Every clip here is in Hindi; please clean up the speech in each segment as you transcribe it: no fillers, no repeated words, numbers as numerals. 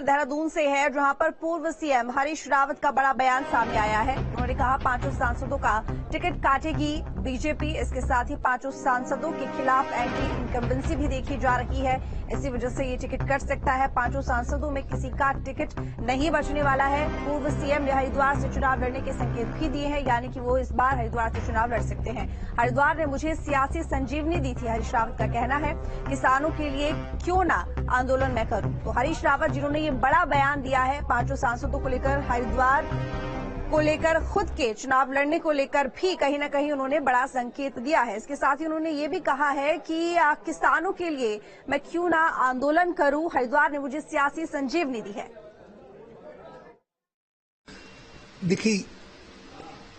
देहरादून से है, जहां पर पूर्व सीएम हरीश रावत का बड़ा बयान सामने आया है। उन्होंने कहा 5 सांसदों का टिकट काटेगी बीजेपी। इसके साथ ही 5 सांसदों के खिलाफ एंटी इनकम्बेंसी भी देखी जा रही है। इसी वजह से ये टिकट कट सकता है। 5 सांसदों में किसी का टिकट नहीं बचने वाला है। पूर्व सीएम ने हरिद्वार से चुनाव लड़ने के संकेत भी दिए हैं, यानी कि वो इस बार हरिद्वार से चुनाव लड़ सकते हैं। हरिद्वार ने मुझे सियासी संजीवनी दी थी, हरीश रावत का कहना है। किसानों के लिए क्यों ना आंदोलन मैं करूं। तो हरीश रावत जिन्होंने ये बड़ा बयान दिया है 5 सांसदों को लेकर, हरिद्वार को लेकर, खुद के चुनाव लड़ने को लेकर भी कहीं न कहीं उन्होंने बड़ा संकेत दिया है। इसके साथ ही उन्होंने ये भी कहा है कि किसानों के लिए मैं क्यों ना आंदोलन करूं। हरिद्वार ने मुझे सियासी संजीवनी दी है। देखिए,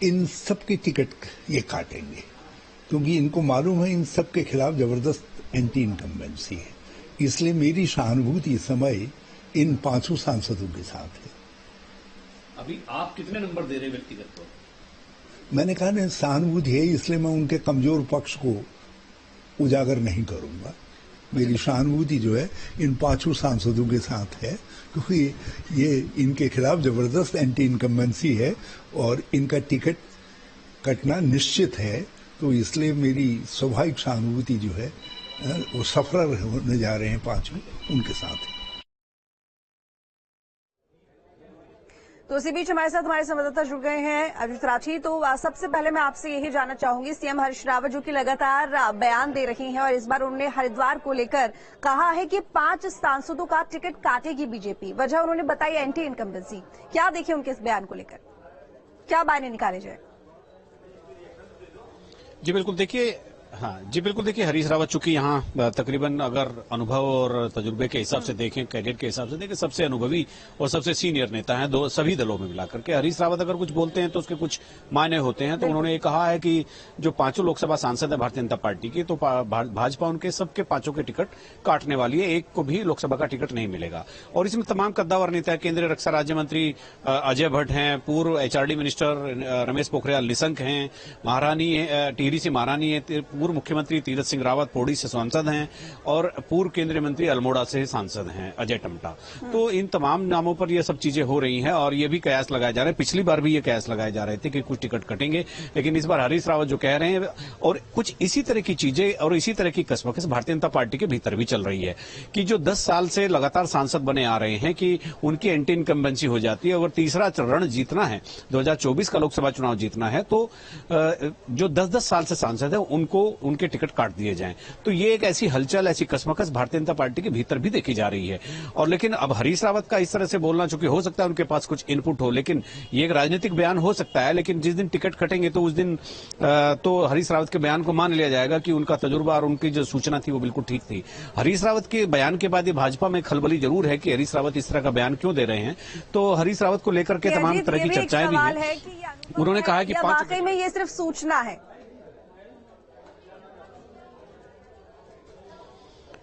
इन सबके टिकट ये काटेंगे क्योंकि इनको मालूम है इन सबके खिलाफ जबरदस्त एंटी इनकम्बेंसी है। इसलिए मेरी सहानुभूति इस समय इन 5 सांसदों के साथ है। अभी आप कितने नंबर दे रहे व्यक्तिगत तौर? मैंने कहा ना, सहानुभूति है, इसलिए मैं उनके कमजोर पक्ष को उजागर नहीं करूंगा। मेरी सहानुभूति जो है इन 5 सांसदों के साथ है क्योंकि ये इनके खिलाफ जबरदस्त एंटी इनकम्बेंसी है और इनका टिकट कटना निश्चित है। तो इसलिए मेरी स्वाभाविक सहानुभूति जो है वो सफल होने जा रहे हैं 5 उनके साथ। तो इसी बीच हमारे साथ हमारे संवाददाता जुड़ गए हैं अभिजीत राठी। तो सबसे पहले मैं आपसे यही जानना चाहूंगी, सीएम हरीश रावत जो कि लगातार बयान दे रही हैं और इस बार उन्होंने हरिद्वार को लेकर कहा है कि 5 सांसदों का टिकट काटेगी बीजेपी। वजह उन्होंने बताई एंटी इनकम्बेंसी। क्या देखिए उनके इस बयान को लेकर, क्या मायने निकाले जाए? जी बिल्कुल, देखिए हरीश रावत चूंकि यहाँ तकरीबन अगर अनुभव और तजुर्बे के हिसाब से देखें, कैडेट के हिसाब से देखें, सबसे अनुभवी और सबसे सीनियर नेता हैं सभी दलों में मिलाकर के। हरीश रावत अगर कुछ बोलते हैं तो उसके कुछ मायने होते हैं। तो उन्होंने ये कहा है कि जो 5 लोकसभा सांसद है भारतीय जनता पार्टी की, तो भाजपा उनके सबके 5 के टिकट काटने वाली है। एक को भी लोकसभा का टिकट नहीं मिलेगा। और इसमें तमाम कद्दावर नेता है। केंद्रीय रक्षा राज्य मंत्री अजय भट्ट हैं, पूर्व HRD मिनिस्टर रमेश पोखरियाल निशंक हैं, महारानी टिहरी से महारानी है, पूर्व मुख्यमंत्री तीरथ सिंह रावत पौड़ी से सांसद हैं और पूर्व केंद्रीय मंत्री अल्मोड़ा से सांसद हैं अजय टम्टा। तो इन तमाम नामों पर ये सब चीजें हो रही हैं और ये भी कयास लगाए जा रहे हैं। पिछली बार भी ये कयास लगाए जा रहे थे कि कुछ टिकट कटेंगे, लेकिन इस बार हरीश रावत जो कह रहे हैं और कुछ इसी तरह की चीजें और इसी तरह की कसमकस भारतीय जनता पार्टी के भीतर भी चल रही है कि जो 10 साल से लगातार सांसद बने आ रहे हैं कि उनकी एंटी इनकम्बेंसी हो जाती है। अगर तीसरा रण जीतना है, 2024 का लोकसभा चुनाव जीतना है, तो जो 10-10 साल से सांसद है उनको उनके टिकट काट दिए जाएं। तो ये एक ऐसी हलचल, ऐसी कसमकस भारतीय जनता पार्टी के भीतर भी देखी जा रही है। और लेकिन अब हरीश रावत का इस तरह से बोलना, चूंकि हो सकता है उनके पास कुछ इनपुट हो, लेकिन ये एक राजनीतिक बयान हो सकता है। लेकिन जिस दिन टिकट कटेंगे तो उस दिन तो हरीश रावत के बयान को मान लिया जाएगा कि उनका तजुर्बा और उनकी जो सूचना थी वो बिल्कुल ठीक थी। हरीश रावत के बयान के बाद ये भाजपा में खलबली जरूर है कि हरीश रावत इस तरह का बयान क्यों दे रहे हैं। तो हरीश रावत को लेकर के तमाम तरह की चर्चाएं भी हैं। उन्होंने कहा कि वाकई में ये सिर्फ सूचना है।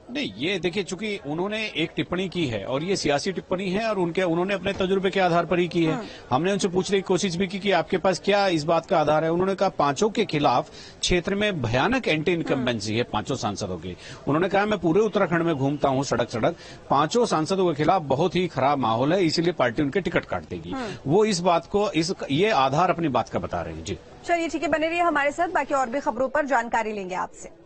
नहीं, ये देखिए, चूंकि उन्होंने एक टिप्पणी की है और ये सियासी टिप्पणी है और उन्होंने अपने तजुर्बे के आधार पर ही की है। हमने उनसे पूछने की कोशिश भी की कि आपके पास क्या इस बात का आधार है। उन्होंने कहा 5 के खिलाफ क्षेत्र में भयानक एंटी इनकम्बेंसी है 5 सांसदों की। उन्होंने कहा मैं पूरे उत्तराखंड में घूमता हूं सड़क 5 सांसदों के खिलाफ बहुत ही खराब माहौल है, इसीलिए पार्टी उनके टिकट काट देगी। वो इस बात को ये आधार अपनी बात का बता रहे हैं। जी चलिए, ठीक है, बने रहिए हमारे साथ, बाकी और भी खबरों पर जानकारी लेंगे आपसे।